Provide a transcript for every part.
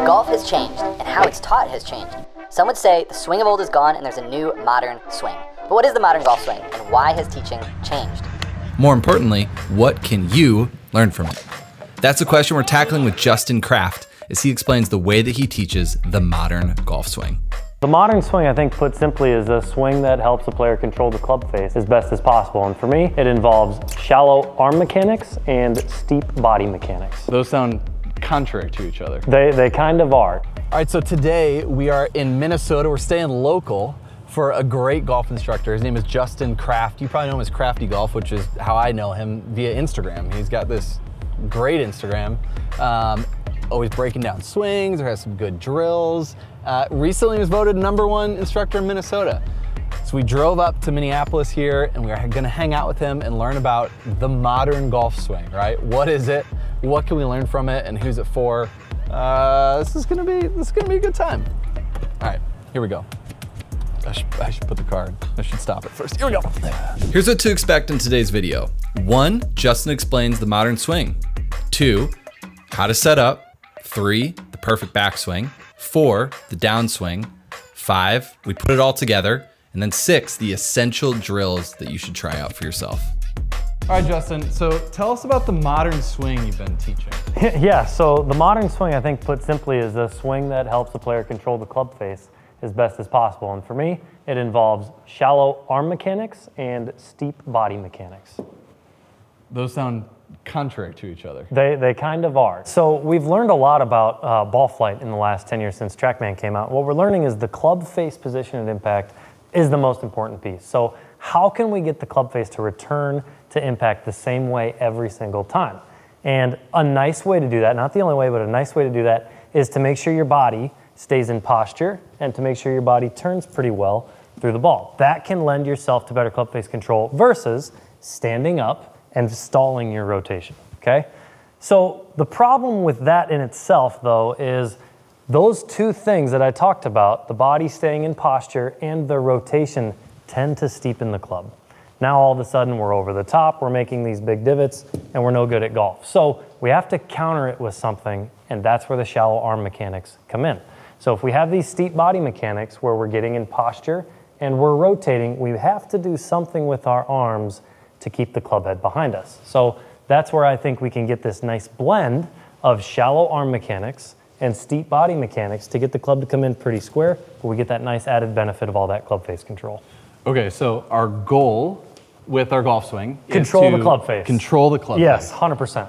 Golf has changed, and how it's taught has changed. Some would say the swing of old is gone and there's a new modern swing. But what is the modern golf swing, and why has teaching changed? More importantly, what can you learn from it? That's the question we're tackling with Justin Kraft as he explains the way that he teaches the modern golf swing. The modern swing, I think, put simply, is a swing that helps a player control the club face as best as possible. And for me, it involves shallow arm mechanics and steep body mechanics. Those sound contrary to each other. They kind of are. All right, so today we are in Minnesota. We're staying local for a great golf instructor. His name is Justin Kraft. You probably know him as Crafty Golf, which is how I know him via Instagram. He's got this great Instagram, always breaking down swings, or has some good drills. Recently was voted #1 instructor in Minnesota. So we drove up to Minneapolis here, and we're gonna hang out with him and learn about the modern golf swing, right? What is it? What can we learn from it, and who's it for? This is gonna be a good time. All right, here we go. I should put the car in. I should stop it first. Here we go. Here's what to expect in today's video. 1, Justin explains the modern swing. 2, how to set up. 3, the perfect backswing. 4, the downswing. 5, we put it all together. And then 6, the essential drills that you should try out for yourself. All right, Justin, so tell us about the modern swing you've been teaching. Yeah, so the modern swing, I think, put simply, is a swing that helps a player control the club face as best as possible. And for me, it involves shallow arm mechanics and steep body mechanics. Those sound contrary to each other. They kind of are. So we've learned a lot about ball flight in the last 10 years since TrackMan came out. What we're learning is the club face position at impact is the most important piece. So how can we get the club face to return to impact the same way every single time? And a nice way to do that, not the only way, but a nice way to do that, is to make sure your body stays in posture and to make sure your body turns pretty well through the ball. That can lend yourself to better club face control versus standing up and stalling your rotation, okay? So the problem with that in itself, though, is those two things that I talked about, the body staying in posture and the rotation, tend to steepen the club. Now all of a sudden we're over the top, we're making these big divots, and we're no good at golf. So we have to counter it with something, and that's where the shallow arm mechanics come in. So if we have these steep body mechanics where we're getting in posture and we're rotating, we have to do something with our arms to keep the club head behind us. So that's where I think we can get this nice blend of shallow arm mechanics and steep body mechanics to get the club to come in pretty square, but we get that nice added benefit of all that club face control. Okay, so our goal with our golf swing control is to the club face. Control the club face. Yes, 100%.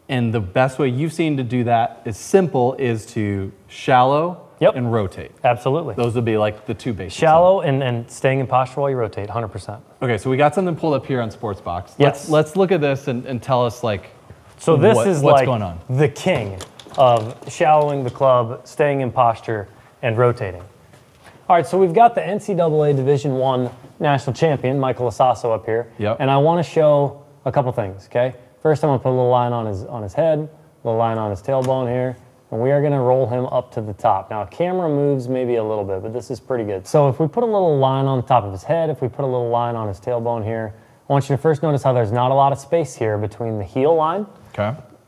And the best way you've seen to do that is simple, is to shallow and rotate. Absolutely. Those would be like the two basics. Shallow and staying in posture while you rotate, 100%. Okay, so we got something pulled up here on Sportsbox. Yes. Let's look at this and tell us, like, so this is what's like going on. The king of shallowing the club, staying in posture, and rotating. All right, so we've got the NCAA Division I national champion, Michael Lassaso, up here. Yep. And I want to show a couple things, okay? First, I'm going to put a little line on his head, a little line on his tailbone here, and we are going to roll him up to the top. Now, camera moves maybe a little bit, but this is pretty good. So if we put a little line on the top of his head, if we put a little line on his tailbone here, I want you to first notice how there's not a lot of space here between the heel line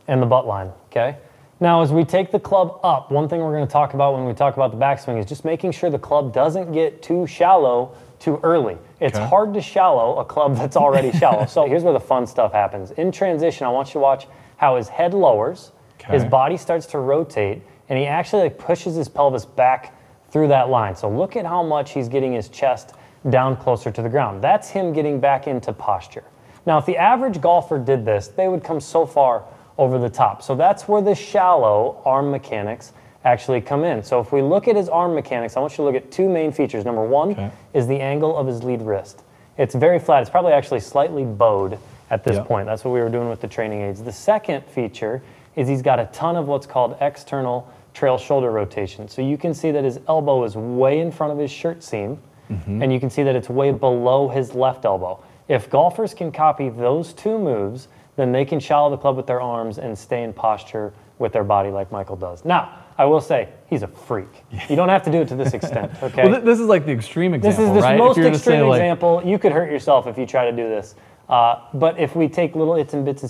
and the butt line, okay? Now, as we take the club up, one thing we're going to talk about when we talk about the backswing is just making sure the club doesn't get too shallow too early. It's hard to shallow a club that's already shallow. So here's where the fun stuff happens. In transition, I want you to watch how his head lowers, his body starts to rotate, and he actually like pushes his pelvis back through that line. So look at how much he's getting his chest down closer to the ground. That's him getting back into posture. Now, if the average golfer did this, they would come so far over the top. So that's where the shallow arm mechanics actually come in. So if we look at his arm mechanics, I want you to look at two main features. Number one is the angle of his lead wrist. It's very flat. It's probably actually slightly bowed at this point. That's what we were doing with the training aids. The second feature is he's got a ton of what's called external trail shoulder rotation. So you can see that his elbow is way in front of his shirt seam, and you can see that it's way below his left elbow. If golfers can copy those two moves, then they can shallow the club with their arms and stay in posture with their body like Michael does. Now, I will say, he's a freak. You don't have to do it to this extent, okay? Well, this is like the extreme example, This is the right? most extreme example. You could hurt yourself if you try to do this. But if we take little its and bits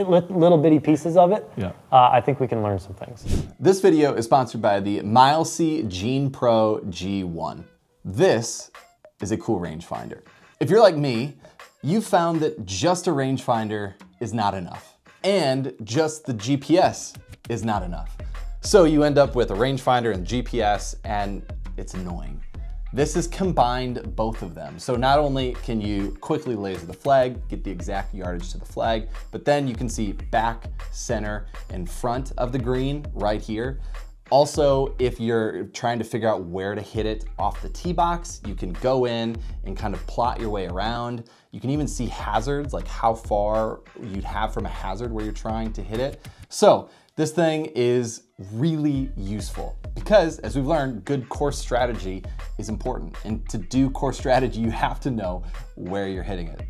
little bitty pieces of it, Yeah. I think we can learn some things. This video is sponsored by the Lassaso Gene Pro G1. This is a cool rangefinder. If you're like me, you found that just a rangefinder is not enough, and just the GPS is not enough. So you end up with a rangefinder and GPS, and it's annoying. This has combined both of them. So not only can you quickly laser the flag, get the exact yardage to the flag, but then you can see back, center, and front of the green right here. Also, if you're trying to figure out where to hit it off the tee box, you can go in and kind of plot your way around. You can even see hazards, like how far you'd have from a hazard where you're trying to hit it. So this thing is really useful because, as we've learned, good course strategy is important. And to do course strategy, you have to know where you're hitting it.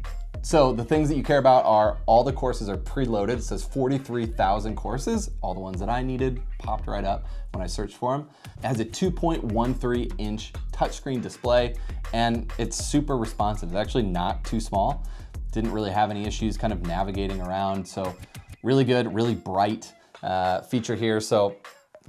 So the things that you care about are all the courses are preloaded. It says 43,000 courses. All the ones that I needed popped right up when I searched for them. It has a 2.13 inch touchscreen display, and it's super responsive. It's actually not too small. Didn't really have any issues kind of navigating around. So really good, really bright feature here. So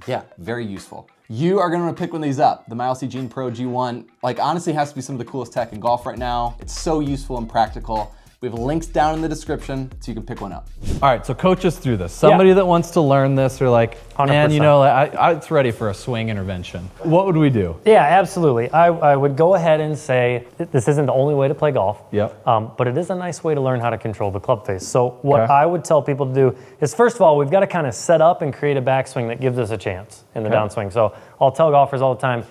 yeah, very useful. You are gonna pick one of these up. The Lassaso Gene Pro G1, like honestly has to be some of the coolest tech in golf right now. It's so useful and practical. We have links down in the description so you can pick one up. All right, so coach us through this. Somebody that wants to learn this or like, 100%. man, you know, it's ready for a swing intervention. What would we do? Yeah, absolutely. I would go ahead and say this isn't the only way to play golf, Yep. But it is a nice way to learn how to control the club face. So what I would tell people to do is, first of all, we've got to kind of set up and create a backswing that gives us a chance in the downswing. So I'll tell golfers all the time,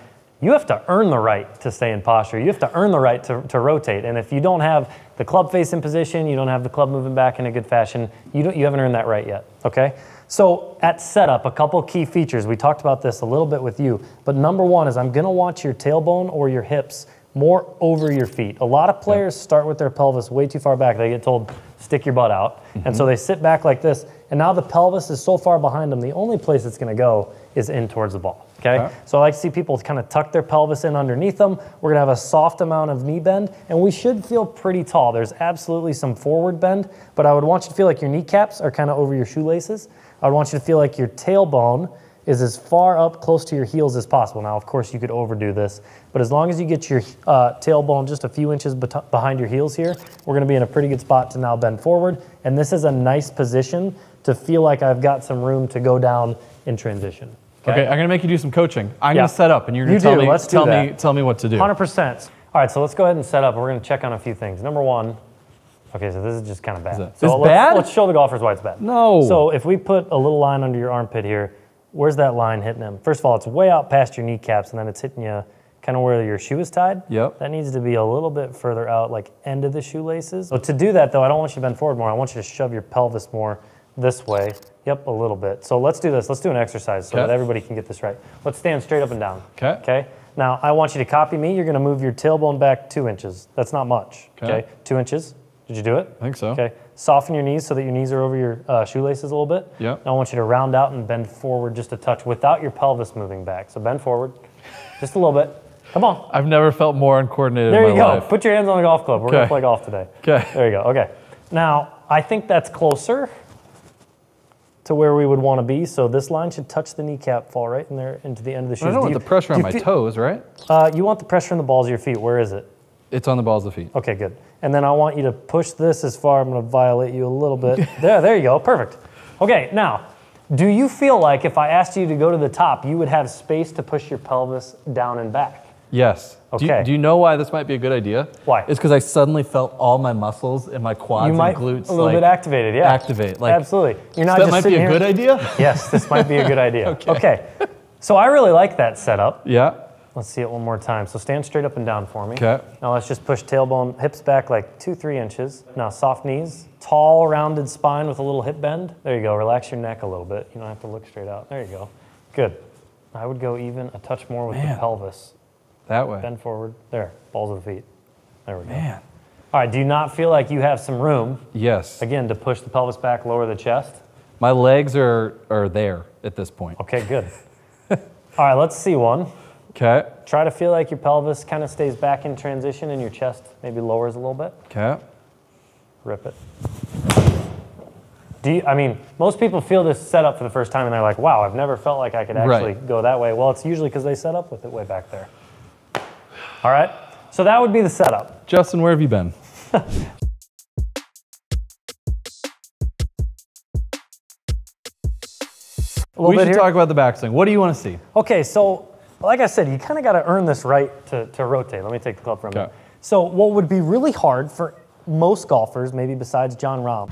you have to earn the right to stay in posture. You have to earn the right to rotate. And if you don't have the club face in position, you don't have the club moving back in a good fashion, you haven't earned that right yet, okay? So at setup, a couple key features. We talked about this a little bit with you, but number one is I'm gonna want your tailbone or your hips more over your feet. A lot of players start with their pelvis way too far back. They get told, stick your butt out. And so they sit back like this, and now the pelvis is so far behind them, the only place it's gonna go is in towards the ball. Okay? So I like to see people kind of tuck their pelvis in underneath them. We're gonna have a soft amount of knee bend, and we should feel pretty tall. There's absolutely some forward bend, but I would want you to feel like your kneecaps are kind of over your shoelaces. I would want you to feel like your tailbone is as far up close to your heels as possible. Now, of course, you could overdo this, but as long as you get your tailbone just a few inches behind your heels here, we're gonna be in a pretty good spot to now bend forward, and this is a nice position to feel like I've got some room to go down in transition. Okay, I'm gonna make you do some coaching. I'm gonna set up and you're gonna tell me what to do. 100%. All right, so let's go ahead and set up. We're gonna check on a few things. Number one, okay, so this is just kind of bad. So let's show the golfers why it's bad. No. So if we put a little line under your armpit here, where's that line hitting them? First of all, it's way out past your kneecaps, and then it's hitting you kind of where your shoe is tied. Yep. That needs to be a little bit further out, like end of the shoelaces. So to do that though, I don't want you to bend forward more. I want you to shove your pelvis more this way. Yep, a little bit. So let's do this. Let's do an exercise so that everybody can get this right. Let's stand straight up and down. Okay. Okay. Now I want you to copy me. You're going to move your tailbone back 2 inches. That's not much. Okay. 2 inches. Did you do it? I think so. Okay. Soften your knees so that your knees are over your shoelaces a little bit. Yep. Now I want you to round out and bend forward just a touch without your pelvis moving back. So bend forward, just a little bit. Come on. I've never felt more uncoordinated There in you my go. life. Put your hands on the golf club. We're going to play golf today. Okay. There you go. Okay. Now I think that's closer to where we would want to be. So this line should touch the kneecap, fall right in there into the end of the shoes. I don't want the pressure on my toes, right? You want the pressure on the balls of your feet. Where is it? It's on the balls of the feet. Okay, good. And then I want you to push this as far. I'm going to violate you a little bit. There you go. Perfect. Okay, now, do you feel like if I asked you to go to the top, you would have space to push your pelvis down and back? Yes. Okay. Do you know why this might be a good idea? Why? It's because I suddenly felt all my muscles in my quads You might and glutes a little bit activated, yeah. activate. Like, absolutely. You're not that just might be sitting a here. good idea? Yes, this might be a good idea. Okay. So I really like that setup. Yeah. Let's see it one more time. So stand straight up and down for me. Okay. Now let's just push tailbone, hips back like 2-3 inches. Now soft knees, tall rounded spine with a little hip bend. There you go. Relax your neck a little bit. You don't have to look straight out. There you go. Good. I would go even a touch more with the pelvis. That way. Bend forward. There. Balls of the feet. There we go. Man. All right. Do you not feel like you have some room? Yes. Again, to push the pelvis back, lower the chest? My legs are there at this point. Okay, good. All right, let's see one. Okay. Try to feel like your pelvis kind of stays back in transition and your chest maybe lowers a little bit. Okay. Rip it. I mean, most people feel this setup for the first time and they're like, wow, I've never felt like I could actually go that way. Well, it's usually because they set up with it way back there. All right, so that would be the setup. Justin, where have you been? We should talk about the backswing. What do you want to see? Okay, so like I said, you kind of got to earn this right to rotate. Let me take the club from you. So what would be really hard for most golfers, maybe besides John Rahm,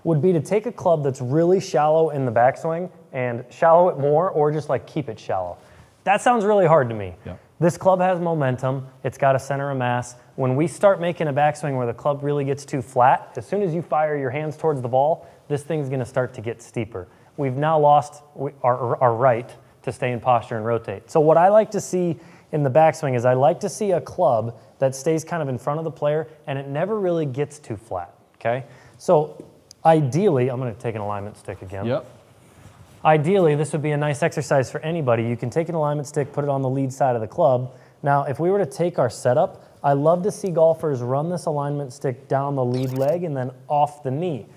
would be to take a club that's really shallow in the backswing and shallow it more, or just like keep it shallow. That sounds really hard to me. Yep. This club has momentum. It's got a center of mass. When we start making a backswing where the club really gets too flat, as soon as you fire your hands towards the ball, this thing's gonna start to get steeper. We've now lost our right to stay in posture and rotate. So what I like to see in the backswing is I like to see a club that stays kind of in front of the player and it never really gets too flat, okay? So ideally, I'm gonna take an alignment stick again. Yep. Ideally, this would be a nice exercise for anybody. You can take an alignment stick, put it on the lead side of the club. Now, if we were to take our setup, I love to see golfers run this alignment stick down the lead leg and then off the knee.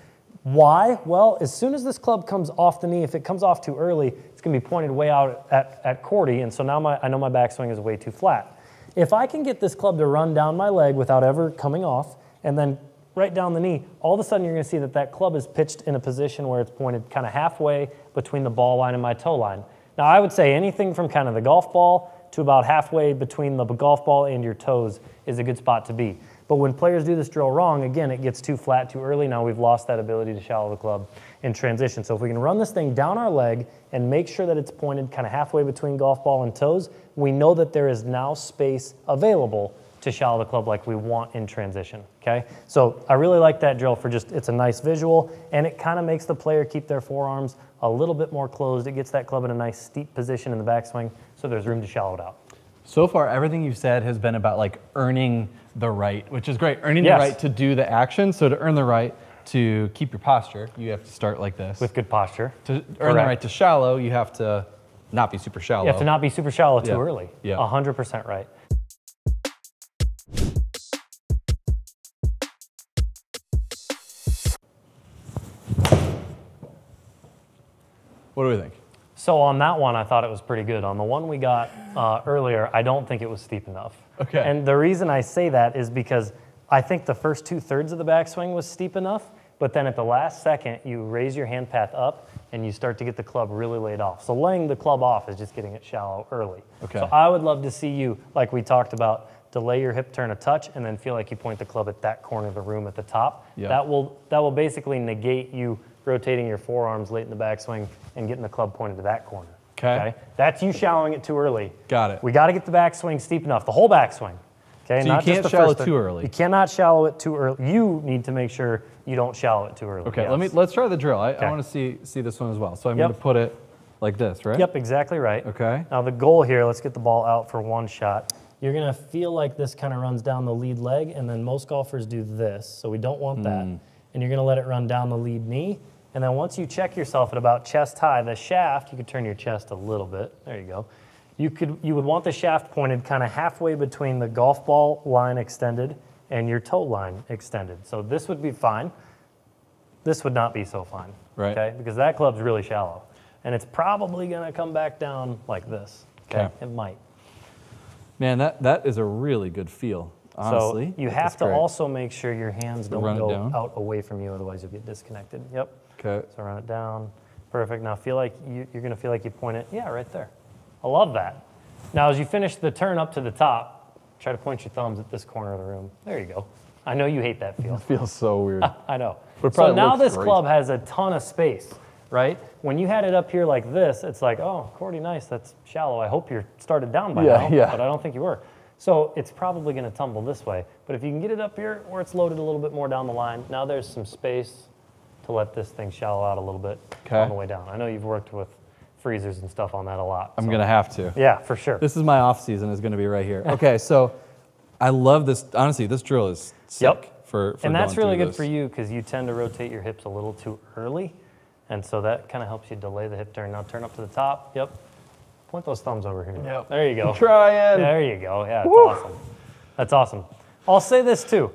Why? Well, as soon as this club comes off the knee, if it comes off too early, it's gonna be pointed way out at Cordy, and so now I know my backswing is way too flat. If I can get this club to run down my leg without ever coming off, and then right down the knee, all of a sudden you're gonna see that that club is pitched in a position where it's pointed kind of halfway between the ball line and my toe line. Now I would say anything from kind of the golf ball to about halfway between the golf ball and your toes is a good spot to be. But when players do this drill wrong, again, it gets too flat too early. Now we've lost that ability to shallow the club in transition. So if we can run this thing down our leg and make sure that it's pointed kind of halfway between golf ball and toes, we know that there is now space available to shallow the club like we want in transition, okay? So I really like that drill for just, it's a nice visual, and it kind of makes the player keep their forearms a little bit more closed. It gets that club in a nice steep position in the backswing, so there's room to shallow it out. So far, everything you've said has been about like earning the right, which is great. Earning the right to do the action. So to earn the right to keep your posture, you have to start like this. With good posture. To earn the right to shallow, you have to not be super shallow. You have to not be super shallow too early. Yeah. 100% right. What do we think? So on that one, I thought it was pretty good. On the one we got earlier, I don't think it was steep enough. Okay. And the reason I say that is because I think the first 2/3 of the backswing was steep enough, but then at the last second, you raise your hand path up and you start to get the club really laid off. So laying the club off is just getting it shallow early. Okay. So I would love to see you, like we talked about, delay your hip turn a touch and then feel like you point the club at that corner of the room at the top. Yeah. That will basically negate you rotating your forearms late in the backswing and getting the club pointed to that corner. Okay. That's you shallowing it too early. Got it. We got to get the backswing steep enough, the whole backswing. Okay. So not you just can't the shallow first too early. You cannot shallow it too early. You need to make sure you don't shallow it too early. Okay, yes. let's try the drill. I want to see this one as well. So I'm going to put it like this, right? Yep, exactly right. Okay. Now the goal here, let's get the ball out for one shot. You're going to feel like this kind of runs down the lead leg, and then most golfers do this, so we don't want that. And you're going to let it run down the lead knee. And then once you check yourself at about chest high, the shaft, you could turn your chest a little bit. There you go. You would want the shaft pointed kind of halfway between the golf ball line extended and your toe line extended. So this would be fine. This would not be so fine. Right. Okay? Because that club's really shallow. And it's probably going to come back down like this. Okay? It might. Man, that is a really good feel, honestly. So you have to also make sure your hands don't go out away from you, otherwise you'll get disconnected. Yep. Okay. So run it down. Perfect. Now feel like you're going to feel like you point it. Yeah, right there. I love that. Now as you finish the turn up to the top, try to point your thumbs at this corner of the room. There you go. I know you hate that feel. It feels so weird. I know. But so now this club has a ton of space, right? When you had it up here like this, it's like, oh, Cordy, nice, that's shallow. I hope you're started down by now, but I don't think you were. So it's probably going to tumble this way. But if you can get it up here where it's loaded a little bit more down the line, now there's some space to let this thing shallow out a little bit on the way down. I know you've worked with freezers and stuff on that a lot. I'm going to have to. Yeah, for sure. This is my off season is going to be right here. Okay, so I love this. Honestly, this drill is sick for and that's really good for you because you tend to rotate your hips a little too early. And so that kind of helps you delay the hip turn. Now turn up to the top. Yep. Point those thumbs over here. Yep. There you go. I'm trying. There you go. Yeah, that's awesome. That's awesome. I'll say this too.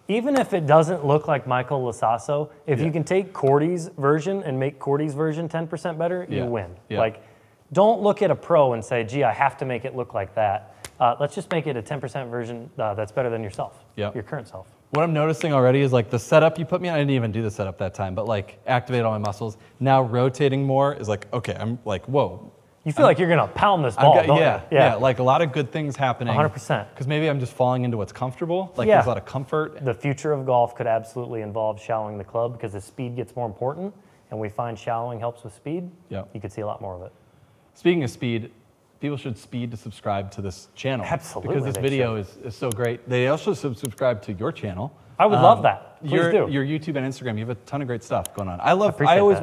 even if it doesn't look like Michael Lassaso, if you can take Cordy's version and make Cordy's version 10% better, you win. Yeah. Like, don't look at a pro and say, gee, I have to make it look like that. Let's just make it a 10% version that's better than yourself, your current self. What I'm noticing already is like the setup you put me on, I didn't even do the setup that time, but like activate all my muscles. Now rotating more is like, okay, I'm like, whoa. You feel like you're gonna pound this ball, don't you? Yeah, like a lot of good things happening. 100%. Because maybe I'm just falling into what's comfortable. Like there's a lot of comfort. The future of golf could absolutely involve shallowing the club because as speed gets more important and we find shallowing helps with speed, you could see a lot more of it. Speaking of speed, people should speed to subscribe to this channel. Absolutely. Because this video is so great. They also should subscribe to your channel. I would love that. Please do. Your YouTube and Instagram, you have a ton of great stuff going on. I always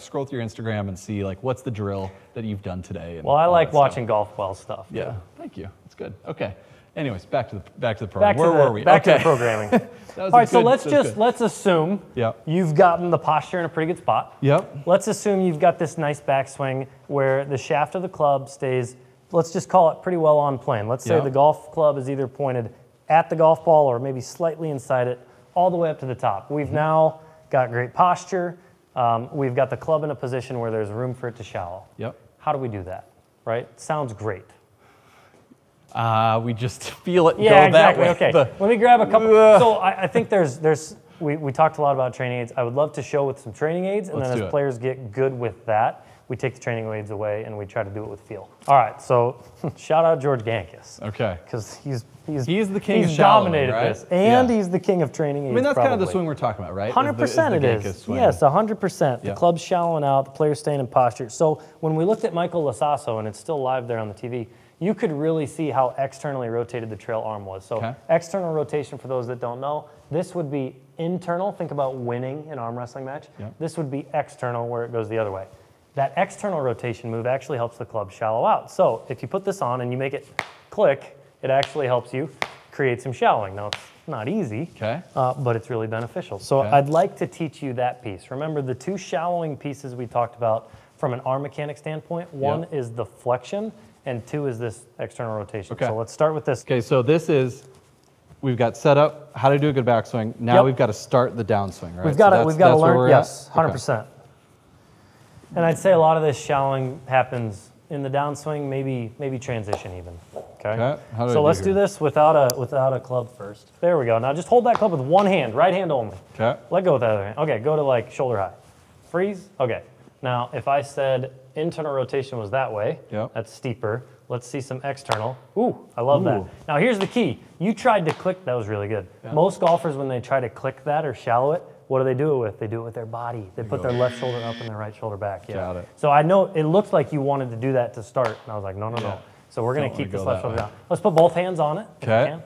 scroll through your Instagram and see like what's the drill that you've done today. And well, I like watching golf ball stuff. Yeah, thank you. It's good. Okay. Anyways, back to the program. Where were we? Back to the programming. All right, so let's assume you've gotten the posture in a pretty good spot. Yep. Let's assume you've got this nice backswing where the shaft of the club stays, let's just call it pretty well on plane. Let's say the golf club is either pointed at the golf ball or maybe slightly inside it, all the way up to the top. We've now got great posture. We've got the club in a position where there's room for it to shallow. Yep. How do we do that, right? Sounds great. We just feel it go exactly. that way. Okay, let me grab a couple. So I think we talked a lot about training aids. I would love to show with some training aids, and then as players get good with that, we take the training aids away and we try to do it with feel. All right, so shout out George Gankis. Okay. Because he's the king. He's dominated this, and he's the king of training aids. I mean, that's kind of the swing we're talking about, right? 100% it is. Yes, 100%. The club's shallowing out, the player's staying in posture. So when we looked at Michael Lassaso, and it's still live there on the TV, you could really see how externally rotated the trail arm was. So external rotation, for those that don't know, this would be internal. Think about winning an arm wrestling match. This would be external, where it goes the other way. That external rotation move actually helps the club shallow out. So if you put this on and you make it click, it actually helps you create some shallowing. Now, it's not easy, but it's really beneficial. So I'd like to teach you that piece. Remember the two shallowing pieces we talked about from an arm mechanic standpoint. One is the flexion, and two is this external rotation. So let's start with this. Okay, so this is, we've got set up, how to do a good backswing. Now we've got to start the downswing, right? We've got to learn, yes, 100%. And I'd say a lot of this shallowing happens in the downswing, maybe transition even. Okay. So let's do this without a club first. There we go. Now just hold that club with one hand, right hand only. Okay. Let go with the other hand. Okay, go to like shoulder high. Freeze. Okay. Now if I said internal rotation was that way, that's steeper. Let's see some external. Ooh, I love that. Now here's the key. You tried to click, that was really good. Most golfers, when they try to click that or shallow it, what do they do it with? They do it with their body. They put their left shoulder up and their right shoulder back. Got it. So I know it looked like you wanted to do that to start, and I was like, no. So we're going to keep this left shoulder down. Let's put both hands on it if you can.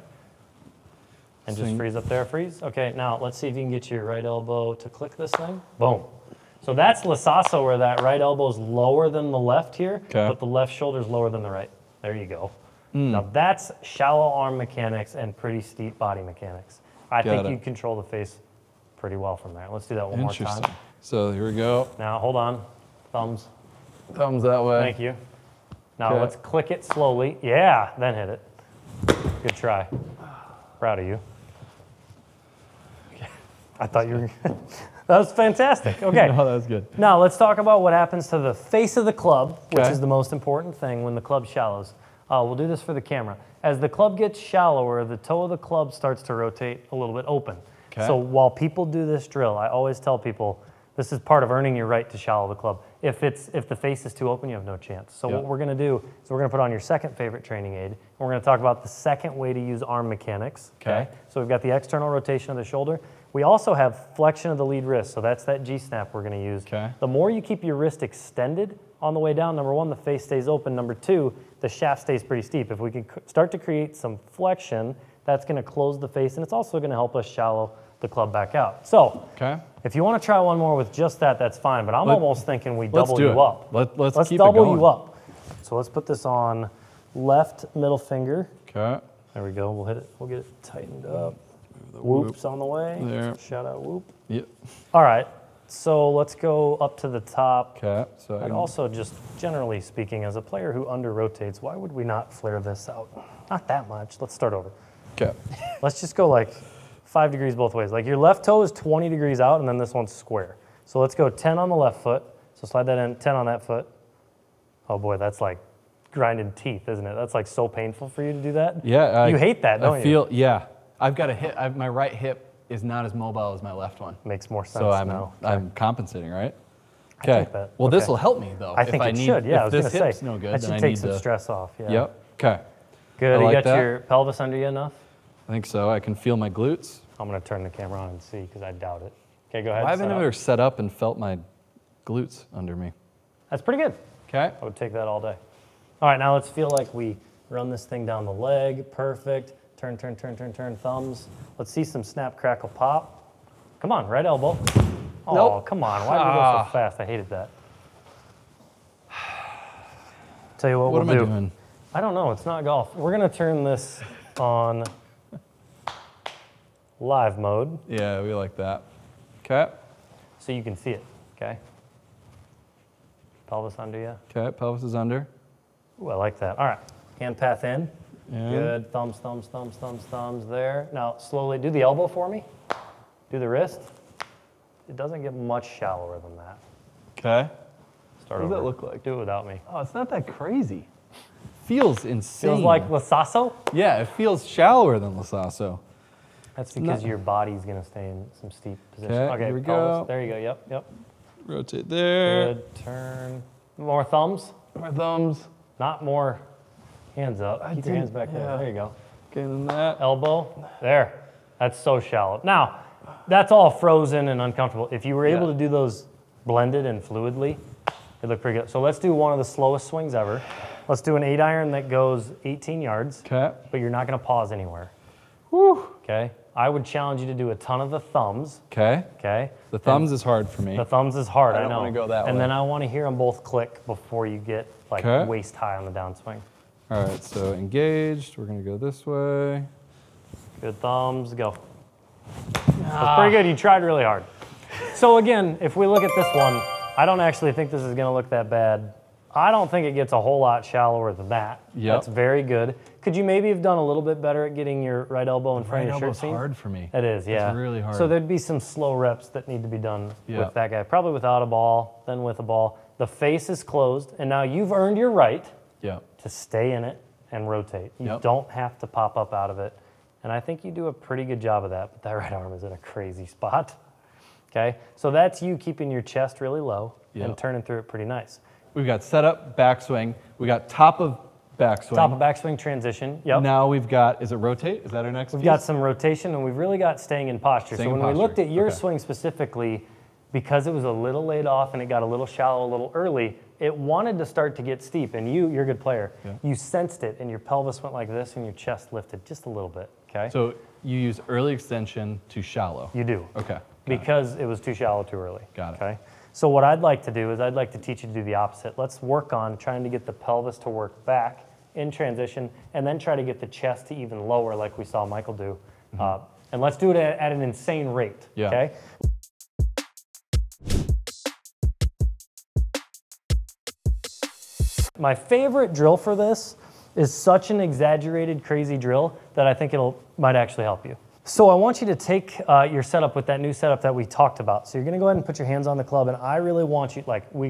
And just freeze up there, freeze. Okay, now let's see if you can get your right elbow to click this thing. Boom. So that's Lassaso, where that right elbow is lower than the left here, but the left shoulder is lower than the right. There you go. Now that's shallow arm mechanics and pretty steep body mechanics. I think you control the face pretty well from there. Let's do that one more time. So here we go. Now hold on. Thumbs. Thumbs that way. Thank you. Now let's click it slowly. Yeah, then hit it. Good try. Proud of you. I thought you were that was fantastic. Okay. No, that was good. Now let's talk about what happens to the face of the club, which is the most important thing when the club shallows. We'll do this for the camera. As the club gets shallower, the toe of the club starts to rotate a little bit open. So while people do this drill, I always tell people this is part of earning your right to shallow the club. If the face is too open, you have no chance. So what we're going to do is we're going to put on your second favorite training aid, and we're going to talk about the second way to use arm mechanics. So we've got the external rotation of the shoulder. We also have flexion of the lead wrist, so that's that G-snap we're going to use. The more you keep your wrist extended on the way down, number one, the face stays open. Number two, the shaft stays pretty steep. If we can start to create some flexion, that's going to close the face, and it's also going to help us shallow the club back out. So if you want to try one more with just that, that's fine, but I'm almost thinking we double you up. Let's keep double it going. you up. So let's put this on left middle finger. There we go. We'll hit it. We'll get it tightened up. Whoop's on the way. There. Shout out whoop. Yep. All right. So let's go up to the top. So and also, just generally speaking, as a player who under rotates, why would we not flare this out? Not that much. Let's start over. Let's just go like 5 degrees both ways. Like your left toe is 20 degrees out and then this one's square. So let's go 10 on the left foot. So slide that in, 10 on that foot. Oh boy, that's like grinding teeth, isn't it? That's like so painful for you to do that. Yeah. You hate that, don't you? Yeah. I've got a hip, my right hip is not as mobile as my left one. Makes more sense so now. I'm compensating, right? I think that. Well, okay. this will help me though. I think it should. Yeah, I was going to say. Hip's no good, that should take some stress off. Yeah. Yep. Okay. Good. You got your pelvis under you enough? I think so. I can feel my glutes. I'm going to turn the camera on and see because I doubt it. Okay, go ahead. I haven't ever set up and felt my glutes under me. That's pretty good. Okay. I would take that all day. All right, now let's feel like we run this thing down the leg. Perfect. Turn, turn, turn, turn, turn, thumbs. Let's see some snap, crackle, pop. Come on, right elbow. Oh, nope. Come on. Why did we go so fast? I hated that. Tell you what we'll do. What am I doing? I don't know. It's not golf. We're going to turn this on live mode. Yeah, we like that. Okay. So you can see it, okay? Pelvis under you. Okay, pelvis is under. Ooh, I like that. All right, hand path in. Yeah. Good, thumbs, thumbs, thumbs, thumbs, thumbs there. Now slowly do the elbow for me. Do the wrist. It doesn't get much shallower than that. Okay. Start What does over. that look like? Do it without me. Oh, it's not that crazy. Feels insane. Feels like Lassaso? Yeah, it feels shallower than Lassaso. That's because your body's gonna stay in some steep position. Okay, here we pelvis. go. There you go, yep, yep. Rotate there. Good, turn. More thumbs? More thumbs. Not more hands up. Keep your hands back there. There you go. Okay, then that. Elbow, there. That's so shallow. Now, that's all frozen and uncomfortable. If you were able to do those blended and fluidly, it looked pretty good. So let's do one of the slowest swings ever. Let's do an 8-iron that goes 18 yards, Okay. but you're not gonna pause anywhere. Whew. Okay? I would challenge you to do a ton of the thumbs, Okay. okay? The thumbs is hard for me. The thumbs is hard, I I don't know. wanna go that and way. then I wanna hear them both click before you get like Okay. waist high on the downswing. All right, so engaged. We're gonna go this way. Good thumbs, go. That's pretty good, you tried really hard. So again, if we look at this one, I don't actually think this is gonna look that bad. I don't think it gets a whole lot shallower than that. Yep. That's very good. Could you maybe have done a little bit better at getting your right elbow in front of your shirt elbow's seam? hard for me. It is, yeah. It's really hard. So there'd be some slow reps that need to be done Yeah. with that guy. Probably without a ball, then with a ball. The face is closed, and now you've earned your right Yeah. to stay in it and rotate. You Yep. don't have to pop up out of it. And I think you do a pretty good job of that, but that right arm is in a crazy spot. Okay, so that's you keeping your chest really low and Yep. turning through it pretty nice. We've got setup, backswing. We got top of backswing. Top of backswing transition, yep. Now we've got, is it rotate? Is that our next We've piece? got some rotation, and we've really got staying in posture. Staying So in when we looked posture, at your okay. swing specifically, because it was a little laid off and it got a little shallow a little early, it wanted to start to get steep. And you're a good player. Yeah. You sensed it, and your pelvis went like this, and your chest lifted just a little bit, okay? So you use early extension to shallow. You do. Okay. Because it was too shallow too early. Got it. Okay. So what I'd like to do is I'd like to teach you to do the opposite. Let's work on trying to get the pelvis to work back in transition, and then try to get the chest to even lower like we saw Michael do. And let's do it at an insane rate. Yeah. Okay. My favorite drill for this is such an exaggerated, crazy drill that I think might actually help you. So I want you to take your setup with that new setup that we talked about. So you're gonna go ahead and put your hands on the club, and I really want you, you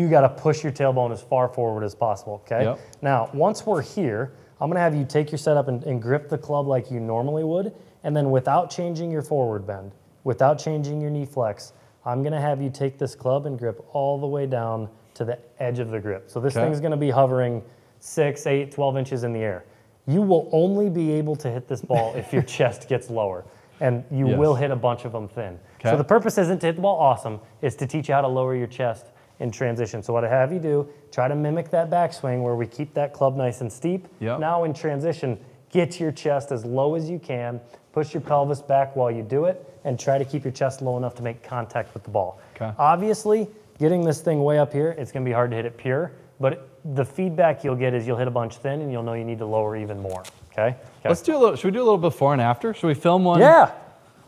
gotta push your tailbone as far forward as possible, okay? Yep. Now, once we're here, I'm gonna have you take your setup and grip the club like you normally would, and then without changing your forward bend, without changing your knee flex, I'm gonna have you take this club and grip all the way down to the edge of the grip. So this thing's gonna be hovering 6, 8, 12 inches in the air. You will only be able to hit this ball if your chest gets lower, and you will hit a bunch of them thin. Okay. So the purpose isn't to hit the ball awesome, it's to teach you how to lower your chest in transition. So what I have you do, try to mimic that backswing where we keep that club nice and steep. Yep. Now in transition, get your chest as low as you can, push your pelvis back while you do it, and try to keep your chest low enough to make contact with the ball. Okay. Obviously, getting this thing way up here, it's gonna be hard to hit it pure, but the feedback you'll get is you'll hit a bunch thin and you'll know you need to lower even more, okay? Let's do a little, should we do a little before and after? Should we film one? Yeah,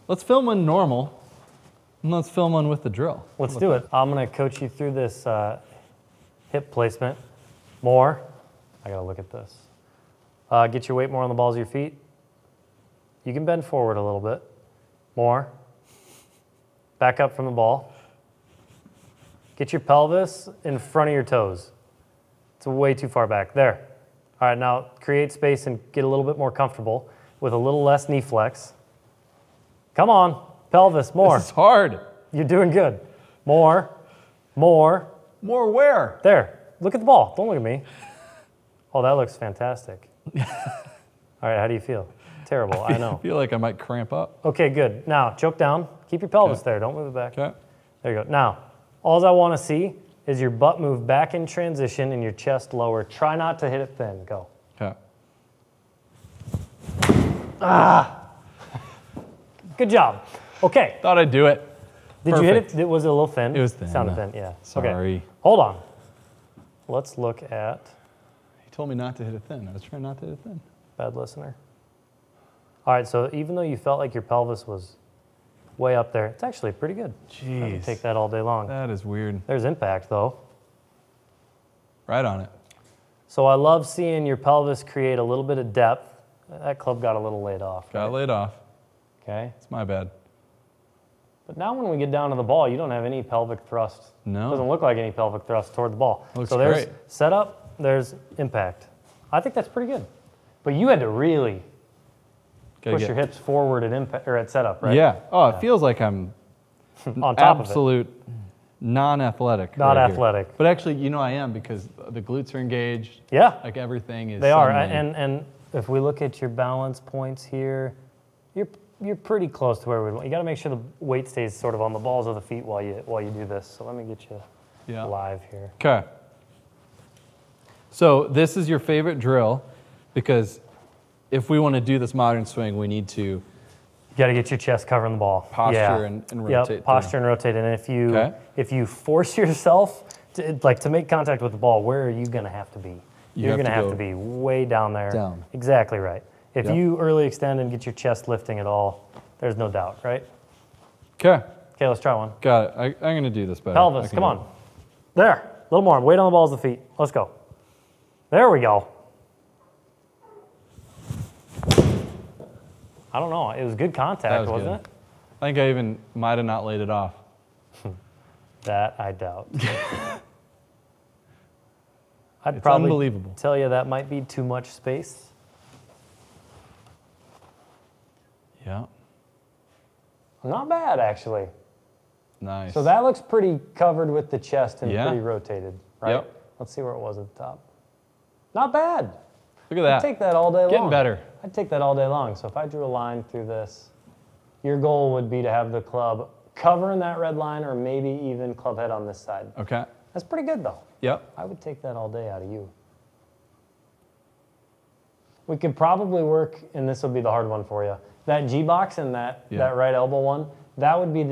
Let's film one normal, and let's film one with the drill. let's do it. I'm gonna coach you through this hip placement more. I gotta look at this. Get your weight more on the balls of your feet. You can bend forward a little bit. More. Back up from the ball. Get your pelvis in front of your toes. It's way too far back. There. All right, now create space and get a little bit more comfortable with a little less knee flex. Come on, pelvis, more. This is hard. You're doing good. More, more. More where? There, look at the ball. Don't look at me. Oh, that looks fantastic. All right, how do you feel? Terrible, I know. I feel like I might cramp up. Okay, good. Now, choke down. Keep your pelvis there. Don't move it back. Okay. There you go. Now, all I want to see is your butt move back in transition and your chest lower. Try not to hit it thin. Go. Okay. Good job. Okay. Thought I'd do it. Did you hit it? Was it a little thin? It was thin. Sounded thin, yeah. Sorry. Okay. Hold on. Let's look at... He told me not to hit it thin. I was trying not to hit it thin. Bad listener. All right, so even though you felt like your pelvis was way up there, it's actually pretty good. Jeez. I would take that all day long. That is weird. There's impact, though. Right on it. So I love seeing your pelvis create a little bit of depth. That club got a little laid off. Got laid off. Okay. It's my bad. But now when we get down to the ball, you don't have any pelvic thrust. No. Doesn't look like any pelvic thrust toward the ball. Looks so there's great. setup, there's impact. I think that's pretty good. But you had to really push your hips forward at impact or at setup, right? Yeah. Oh, it feels like I'm on top absolute non-athletic. Not right athletic. Here. But actually, you know I am because the glutes are engaged. Yeah. Like everything is. They are. suddenly- And if we look at your balance points here, you're pretty close to where we want. You got to make sure the weight stays sort of on the balls of the feet while you do this. So let me get you live here. Okay. So this is your favorite drill because if we want to do this modern swing, we need to You got to get your chest covering the ball. posture and rotate. Yep, posture and rotate. And if you force yourself to make contact with the ball, where are you going to have to be? You're going to have to be way down there. Down. Exactly right. If you early extend and get your chest lifting at all, there's no doubt, right? Okay. Okay, let's try one. Got it. I'm going to do this better. Pelvis, come on. There, a little more. Weight on the balls of the feet. Let's go. There we go. I don't know. It was good contact, wasn't it? I think I even might have not laid it off. That I doubt. I'd It's probably unbelievable. tell you that might be too much space. Yeah. Not bad, actually. Nice. So that looks pretty covered with the chest and Yeah. pretty rotated, right? Yep. Let's see where it was at the top. Not bad. Look at that. I'd take that all day long. Getting better. I'd take that all day long. So if I drew a line through this, your goal would be to have the club covering that red line or maybe even club head on this side. Okay. That's pretty good, though. Yep. I would take that all day out of you. We could probably work, and this will be the hard one for you, that G-box and that right elbow one, that would be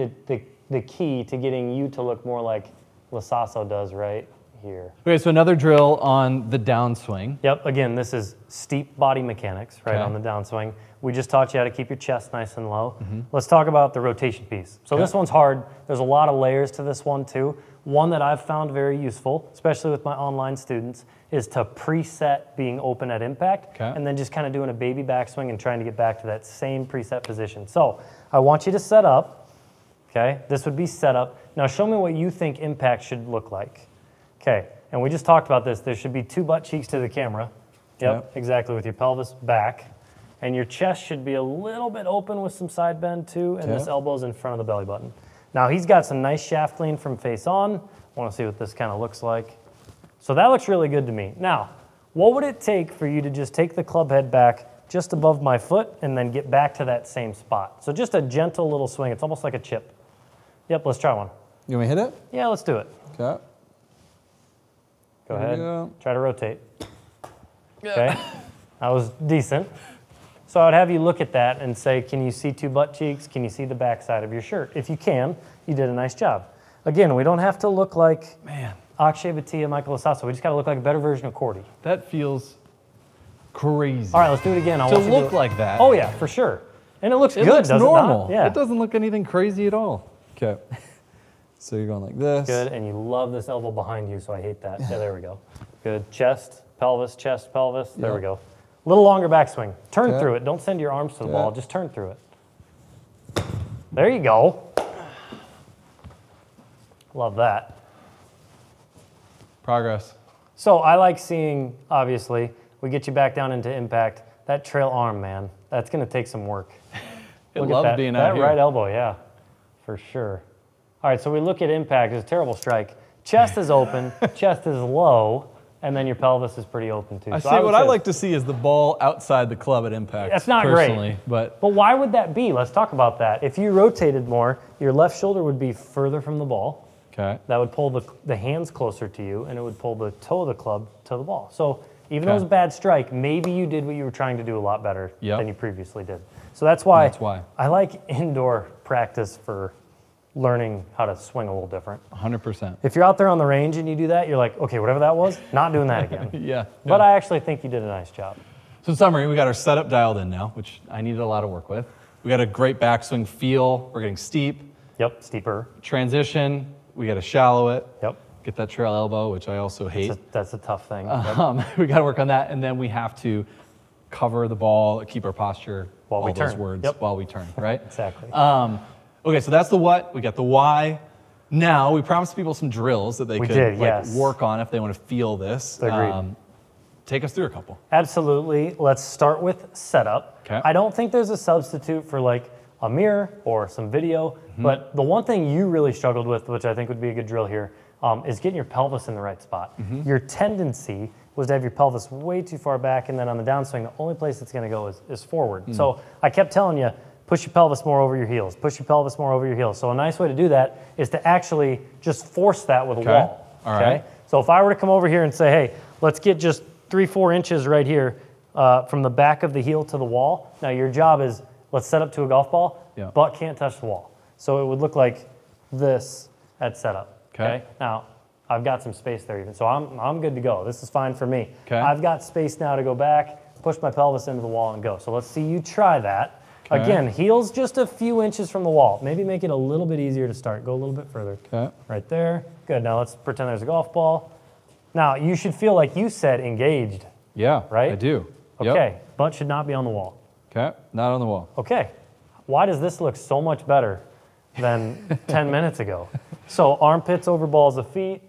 the key to getting you to look more like Lassaso does right here. Okay, so another drill on the downswing. Yep, again, this is steep body mechanics, right, on the downswing. We just taught you how to keep your chest nice and low. Let's talk about the rotation piece. So this one's hard. There's a lot of layers to this one too. One that I've found very useful, especially with my online students, is to preset being open at impact and then just kind of doing a baby backswing and trying to get back to that same preset position. So I want you to set up, okay? This would be setup. Now show me what you think impact should look like. Okay, and we just talked about this. There should be two butt cheeks to the camera. Yep, exactly, with your pelvis back. And your chest should be a little bit open with some side bend too, and this elbow's in front of the belly button. Now he's got some nice shaft lean from face on. I want to see what this kind of looks like. So that looks really good to me. Now, what would it take for you to just take the club head back just above my foot and then get back to that same spot? So just a gentle little swing. It's almost like a chip. Yep, let's try one. You want me to hit it? Yeah, let's do it. Okay. Go ahead. Try to rotate. Okay. That was decent. So I'd have you look at that and say, can you see two butt cheeks? Can you see the backside of your shirt? If you can, you did a nice job. Again, we don't have to look like Akshay Bhatia, Michael Lassaso. We just got to look like a better version of Cordy. That feels crazy. All right, let's do it again. To look like that. Oh yeah, for sure. And it looks good, looks doesn't normal. it not? Yeah. It doesn't look anything crazy at all. Okay. So you're going like this. Good, and you love this elbow behind you, so I hate that. Yeah, there we go. Good. Chest, pelvis, chest, pelvis. There we go. A little longer backswing. Turn through it. Don't send your arms to the ball. Just turn through it. There you go. Love that. Progress. So I like seeing, obviously, we get you back down into impact. That trail arm, man, that's going to take some work. It loves being out here. That right elbow, yeah, for sure. All right, so we look at impact. It's a terrible strike. Chest is open, chest is low, and then your pelvis is pretty open too. I see. What I like to see is the ball outside the club at impact. That's not personally, great. But why would that be? Let's talk about that. If you rotated more, your left shoulder would be further from the ball. Okay. That would pull the hands closer to you, and it would pull the toe of the club to the ball. So even though it was a bad strike, maybe you did what you were trying to do a lot better than you previously did. So that's why I like indoor practice for learning how to swing a little different. 100%. If you're out there on the range and you do that, you're like, okay, whatever that was, not doing that again. Yeah. But I actually think you did a nice job. So in summary, we got our setup dialed in now, which I needed a lot of work with. We got a great backswing feel. We're getting steep. Yep, steeper. Transition, we got to shallow it. Yep. Get that trail elbow, which I also hate. That's a tough thing. We got to work on that, and then we have to cover the ball, keep our posture, while we turn. Those words, while we turn, right? Exactly. Okay, so that's the what. We got the why. Now, we promised people some drills that they could work on if they want to feel this. Agreed. Take us through a couple. Absolutely. Let's start with setup. Okay. I don't think there's a substitute for like a mirror or some video, but the one thing you really struggled with, which I think would be a good drill here, is getting your pelvis in the right spot. Your tendency was to have your pelvis way too far back, and then on the downswing, the only place it's gonna go is forward. So I kept telling you, push your pelvis more over your heels, push your pelvis more over your heels. So a nice way to do that is to actually just force that with a wall. All right. So if I were to come over here and say, hey, let's get just 3-4 inches right here from the back of the heel to the wall. Now your job is, let's set up to a golf ball, butt can't touch the wall. So it would look like this at setup, okay? Now, I've got some space there even, so I'm good to go. This is fine for me. I've got space now to go back, push my pelvis into the wall and go. So let's see you try that. Again, heels just a few inches from the wall. Maybe make it a little bit easier to start. Go a little bit further. Right there. Good. Now let's pretend there's a golf ball. Now you should feel like you said engaged. Yeah, right? I do. Okay, butt should not be on the wall. Okay, not on the wall. Okay. Why does this look so much better than 10 minutes ago? So armpits over balls of feet.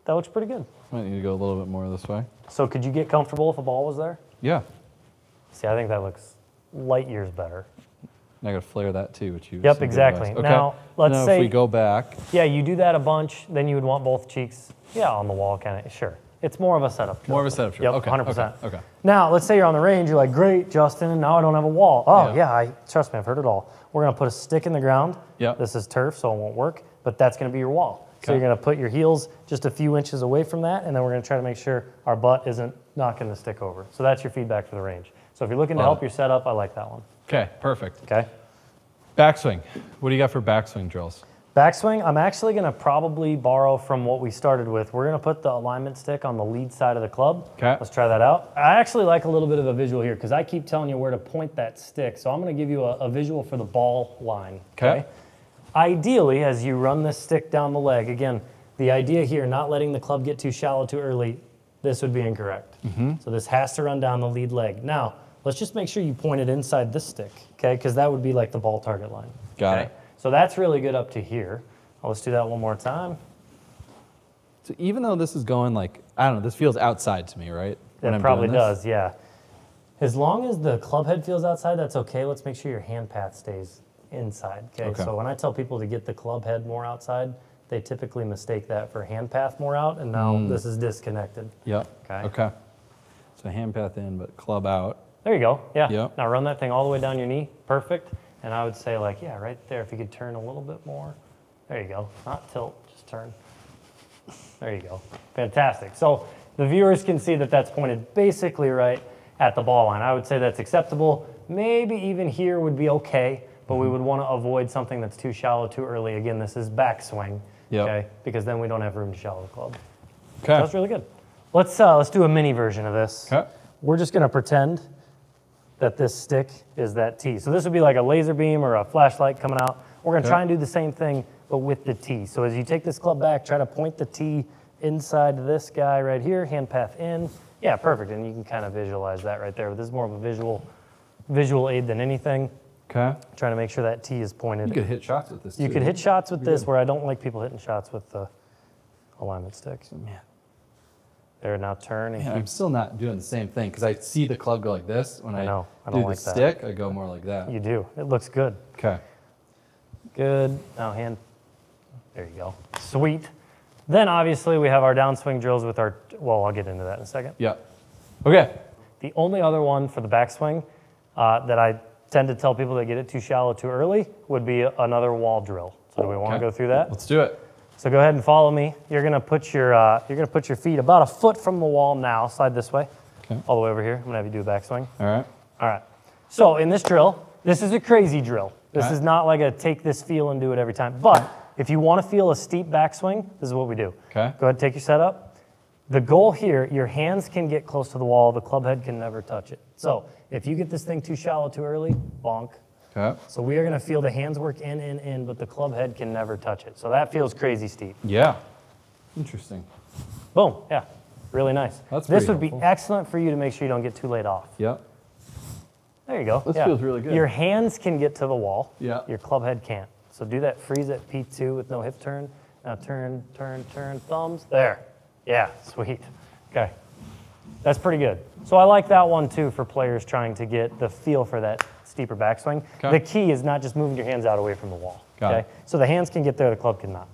That looks pretty good. Might need to go a little bit more this way. So could you get comfortable if a ball was there? Yeah. See, I think that looks light years better. I gotta flare that too, which you. Yep, exactly. Okay. Now let's say if we go back. Yeah, you do that a bunch, then you would want both cheeks. Yeah, on the wall, kind of. Sure. It's more of a setup drill. More of a setup drill. Yep, okay. 100%. Okay. Now let's say you're on the range. You're like, great, Justin, and now I don't have a wall. Oh yeah, trust me, I've heard it all. We're gonna put a stick in the ground. Yeah. This is turf, so it won't work. But that's gonna be your wall. So you're gonna put your heels just a few inches away from that, and then we're gonna try to make sure our butt isn't knocking the stick over. So that's your feedback for the range. So if you're looking to help your setup, I like that one. Okay, perfect. Okay. Backswing. What do you got for backswing drills? Backswing, I'm actually gonna probably borrow from what we started with. We're gonna put the alignment stick on the lead side of the club. Okay. Let's try that out. I actually like a little bit of a visual here because I keep telling you where to point that stick. So I'm gonna give you a visual for the ball line. Okay. Ideally, as you run this stick down the leg, again, the idea here, not letting the club get too shallow too early, this would be incorrect. So this has to run down the lead leg. Now, let's just make sure you point it inside this stick, okay? Because that would be like the ball target line. Got it. So that's really good up to here. Let's do that one more time. So even though this is going like, I don't know, this feels outside to me, right? It probably does, yeah. As long as the club head feels outside, that's okay. Let's make sure your hand path stays inside, okay? So when I tell people to get the club head more outside, they typically mistake that for hand path more out, and now this is disconnected. Yep. Okay. So hand path in, but club out. There you go, yeah. Yep. Now run that thing all the way down your knee, perfect. And I would say like, yeah, right there, if you could turn a little bit more. There you go, not tilt, just turn. There you go, fantastic. So the viewers can see that that's pointed basically right at the ball line. I would say that's acceptable. Maybe even here would be okay, but we would want to avoid something that's too shallow too early. Again, this is backswing, okay? Because then we don't have room to shallow the club. Okay. So that's really good. Let's do a mini version of this. Okay. We're just gonna pretend that this stick is that tee. So this would be like a laser beam or a flashlight coming out. We're gonna try and do the same thing, but with the tee. So as you take this club back, try to point the tee inside this guy right here, hand path in. Yeah, perfect, and you can kind of visualize that right there. This is more of a visual aid than anything. Okay. Trying to make sure that tee is pointed. You could hit shots with this too. You could hit shots with this, where I don't like people hitting shots with the alignment sticks. Man. There, now turn and Man, I'm still not doing the same thing because I see the club go like this. When I know. I do don't the like that. stick, I go more like that. You do. It looks good. Okay. Good. Now hand. There you go. Sweet. Then obviously we have our downswing drills with our, well, I'll get into that in a second. Yeah. Okay. The only other one for the backswing that I tend to tell people that get it too shallow too early would be another wall drill. So do we want to go through that? Let's do it. So go ahead and follow me. You're gonna put your feet about a foot from the wall now. Slide this way. Okay. All the way over here. I'm gonna have you do a backswing. All right. All right. So in this drill, this is a crazy drill. This is not like a take this feel and do it every time. But if you want to feel a steep backswing, this is what we do. Okay. Go ahead and take your setup. The goal here, your hands can get close to the wall. The club head can never touch it. So if you get this thing too shallow too early, bonk. Okay. So we are going to feel the hands work in, but the club head can never touch it. So that feels crazy steep. Yeah. Interesting. Boom. Yeah. Really nice. That's this pretty would be helpful. excellent for you to make sure you don't get too laid off. Yep. There you go. This feels really good. Your hands can get to the wall. Yeah. Your club head can't. So do that freeze at P2 with no hip turn. Now turn, turn, turn, thumbs. There. Yeah, sweet. Okay. That's pretty good. So I like that one too for players trying to get the feel for that steeper backswing. Okay. The key is not just moving your hands out away from the wall. Got it. So the hands can get there, the club cannot.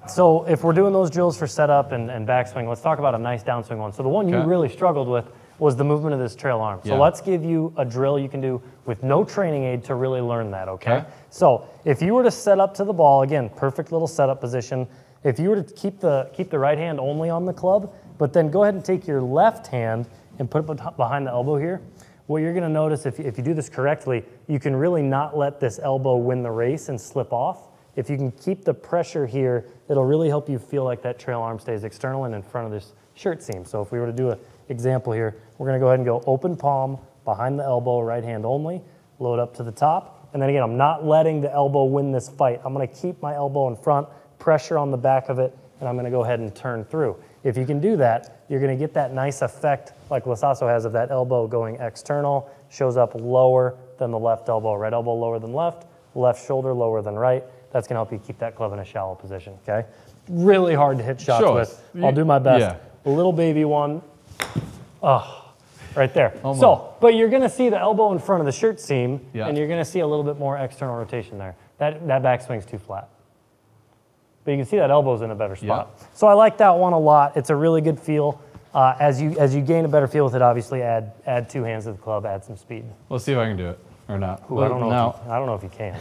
So if we're doing those drills for setup and backswing, let's talk about a nice downswing one. So the one you really struggled with was the movement of this trail arm. So let's give you a drill you can do with no training aid to really learn that, okay? So if you were to set up to the ball, again, perfect little setup position. If you were to keep the right hand only on the club, but then go ahead and take your left hand and put it behind the elbow here, what you're gonna notice if you do this correctly, you can really not let this elbow win the race and slip off. If you can keep the pressure here, it'll really help you feel like that trail arm stays external and in front of this shirt seam. So if we were to do an example here, we're gonna go ahead and go open palm, behind the elbow, right hand only, load up to the top. And then again, I'm not letting the elbow win this fight. I'm gonna keep my elbow in front, pressure on the back of it, and I'm gonna go ahead and turn through. If you can do that, you're gonna get that nice effect like Lassaso has of that elbow going external, shows up lower than the left elbow, right elbow lower than left, left shoulder lower than right. That's gonna help you keep that club in a shallow position, okay? Really hard to hit shots with. I'll do my best. Yeah. A little baby one. Oh, right there. Almost. So, but you're gonna see the elbow in front of the shirt seam, Yeah. and you're gonna see a little bit more external rotation there. That backswing's too flat. But you can see that elbow's in a better spot. Yeah. So I like that one a lot. It's a really good feel. As you gain a better feel with it, obviously add two hands to the club, add some speed. Let's see if I can do it or not. Ooh, I don't know if you can.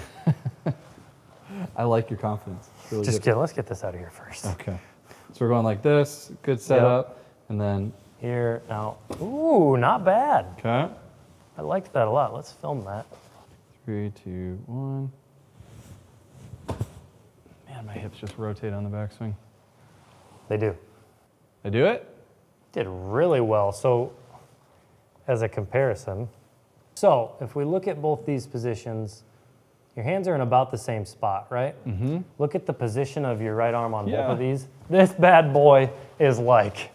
I like your confidence. Really Just good. kidding. Let's get this out of here first. Okay. So we're going like this, good setup, and then. Here, now. Ooh, not bad. Okay. I liked that a lot. Let's film that. 3, 2, 1. Man, my hips just rotate on the backswing. They do. I do it? Did really well. So as a comparison, so if we look at both these positions, your hands are in about the same spot, right? Mm-hmm. Look at the position of your right arm on both of these. This bad boy is like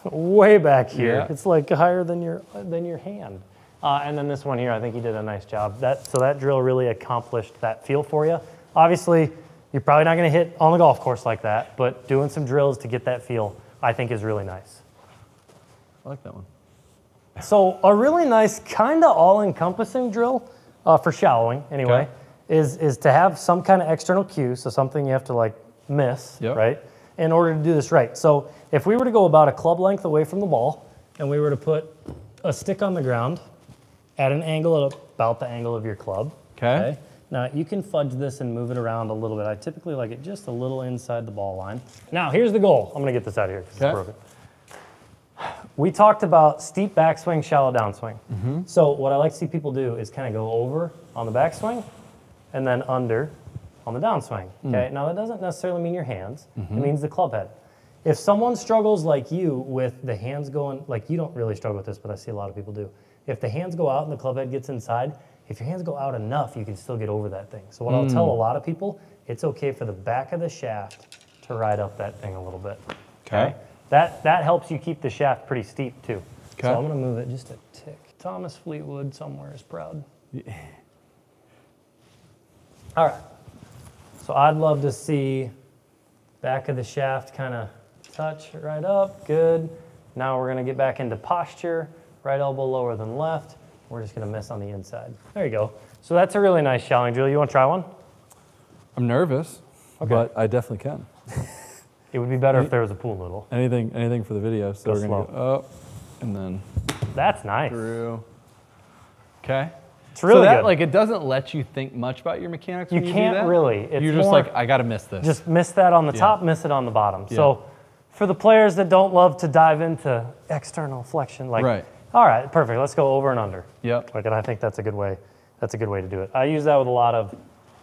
way back here. Yeah. It's like higher than your hand. And then this one here, I think he did a nice job. So that drill really accomplished that feel for you. Obviously, you're probably not going to hit on the golf course like that, but doing some drills to get that feel, I think, is really nice. I like that one. So a really nice, kind of all-encompassing drill for shallowing, anyway, is to have some kind of external cue, so something you have to like miss, right, in order to do this right. So if we were to go about a club length away from the ball, and we were to put a stick on the ground at an angle at about the angle of your club, okay? Now you can fudge this and move it around a little bit. I typically like it just a little inside the ball line. Now here's the goal. I'm gonna get this out of here because it's broken. We talked about steep backswing, shallow downswing. Mm-hmm. So what I like to see people do is kind of go over on the backswing and then under on the downswing, okay? Now that doesn't necessarily mean your hands, it means the club head. If someone struggles like you with the hands going, like you don't really struggle with this, but I see a lot of people do. If the hands go out and the club head gets inside, if your hands go out enough, you can still get over that thing. So what I'll tell a lot of people, it's okay for the back of the shaft to ride up that thing a little bit, okay? That helps you keep the shaft pretty steep too. So I'm gonna move it just a tick. Thomas Fleetwood somewhere is proud. All right. So I'd love to see back of the shaft kind of touch right up. Good. Now we're going to get back into posture. Right elbow lower than left. We're just going to miss on the inside. There you go. So that's a really nice challenge, Julie. You want to try one? I'm nervous, but I definitely can. It would be better if there was a pool noodle. Anything for the video. So we're going to go up and then that's nice. through. Okay. It's really so that, good. like, it doesn't let you think much about your mechanics when you can't do that? really. It's You're just more, like, I got to miss this. Just miss that on the top, miss it on the bottom. So for the players that don't love to dive into external flexion, like, all right, perfect. Let's go over and under. Yep. Like, and I think that's a good way. That's a good way to do it. I use that with a lot of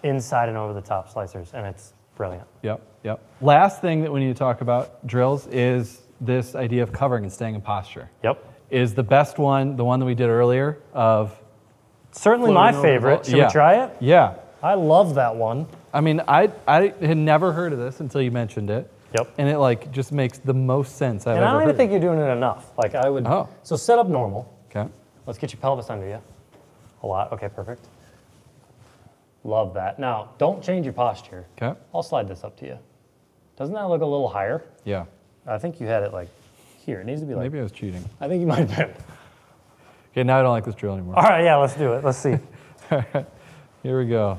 inside and over the top slicers, and it's brilliant. Yep, yep. Last thing that we need to talk about, drills, is this idea of covering and staying in posture. Yep. Is the best one, the one that we did earlier of... Certainly my favorite. Should we try it? Yeah. I love that one. I mean, I had never heard of this until you mentioned it. Yep. And it like just makes the most sense I've ever heard. And I don't even think you're doing it enough. Like I would, so set up normal. Okay. Let's get your pelvis under you. A lot, okay, perfect. Love that. Now, don't change your posture. Okay. I'll slide this up to you. Doesn't that look a little higher? Yeah. I think you had it like here. It needs to be like. Maybe I was cheating. I think you might have been. Okay, now I don't like this drill anymore. All right, yeah, let's do it. Let's see. All right, here we go.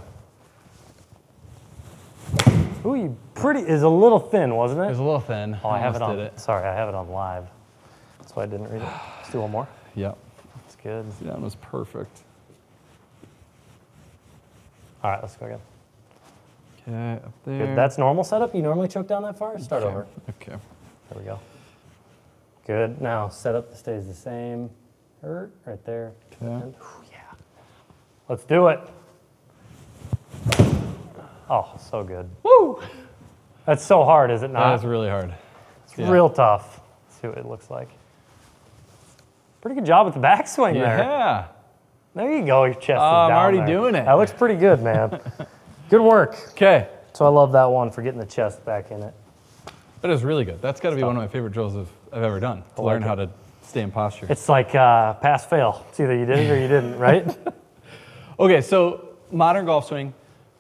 Ooh, you pretty, is a little thin, wasn't it? It was a little thin. Oh, I have it on, it. sorry, I have it on live. That's why I didn't read it. Let's do one more. Yep. That's good. That one was perfect. All right, let's go again. Okay, up there. Good. That's normal setup? You normally choke down that far? Start over. Okay. There we go. Good. Now, setup stays the same. Right there. Okay. And, yeah. Let's do it. Oh, so good. Woo! That's so hard, is it not? That is really hard. It's real tough. Let's see what it looks like. Pretty good job with the backswing there. Yeah. There you go. Your chest is down I'm already there. doing it. That looks pretty good, man. Good work. Okay. So I love that one for getting the chest back in it. That is really good. That's got to be one of my favorite drills I've ever done, to learn how to stay in posture. It's like pass, fail. It's either you did it or you didn't, right? Okay, so modern golf swing.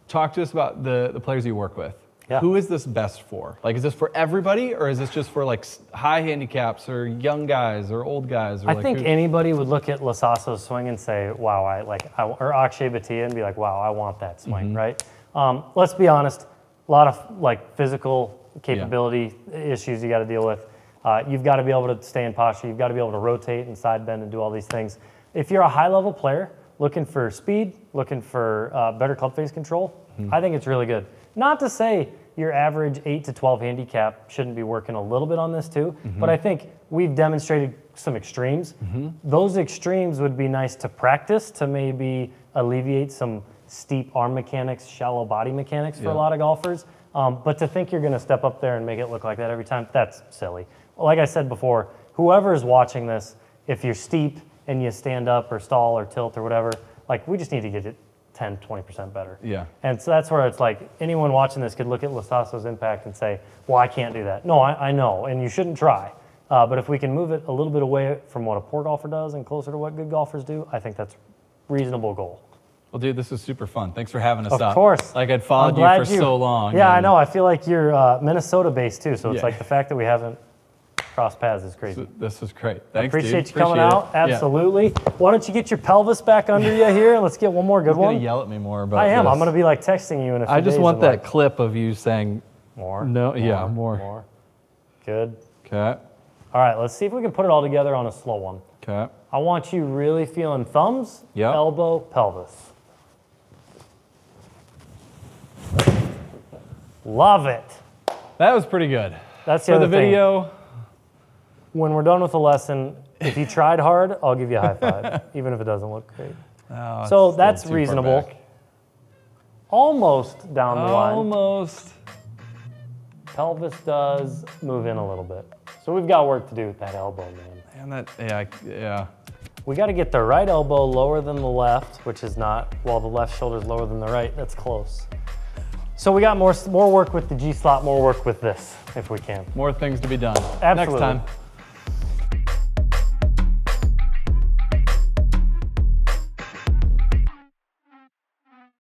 Talk to us about the players you work with. Yeah. Who is this best for? Like, is this for everybody, or is this just for like high handicaps, or young guys, or old guys? Or I think anybody would look at Lassaso's swing and say, "Wow, or Akshay Bhatia and be like, "Wow, I want that swing." Right? Let's be honest. A lot of like physical capability issues you got to deal with. You've got to be able to stay in posture. You've got to be able to rotate and side bend and do all these things. If you're a high-level player looking for speed, looking for better club face control, I think it's really good. Not to say your average 8 to 12 handicap shouldn't be working a little bit on this too, but I think we've demonstrated some extremes. Those extremes would be nice to practice to maybe alleviate some steep arm mechanics, shallow body mechanics for a lot of golfers. But to think you're going to step up there and make it look like that every time, that's silly. Like I said before, whoever is watching this, if you're steep and you stand up or stall or tilt or whatever, like we just need to get it 10, 20% better. Yeah. And so that's where it's like anyone watching this could look at Lassaso's impact and say, well, I can't do that. No, I know, and you shouldn't try. But if we can move it a little bit away from what a poor golfer does and closer to what good golfers do, I think that's a reasonable goal. Well, dude, this was super fun. Thanks for having us up. Of course. Like, I'd followed you for so long. Yeah, I know. I feel like you're Minnesota-based, too. So it's Yeah. like the fact that we haven't crossed paths is crazy. This was great. Thanks, Appreciate dude. you coming out. Absolutely. Why don't you get your pelvis back under you here? Let's get one more good You're one. going to yell at me more about I am. this. I'm going to be like texting you in a few days. I just want of, that like, clip of you saying more. No, yeah, more. Good. Okay. All right, let's see if we can put it all together on a slow one. Okay. I want you really feeling thumbs, elbow, pelvis. Love it. That was pretty good. That's the For other the video. When we're done with the lesson, if you tried hard, I'll give you a high five, even if it doesn't look great. Oh, so that's reasonable. Almost down the line. Almost. Pelvis does move in a little bit. So we've got work to do with that elbow, man. And that, yeah. We got to get the right elbow lower than the left, which is not, while the left shoulder is lower than the right. That's close. So we got more work with the G slot, more work with this, if we can. More things to be done. Absolutely. Next time.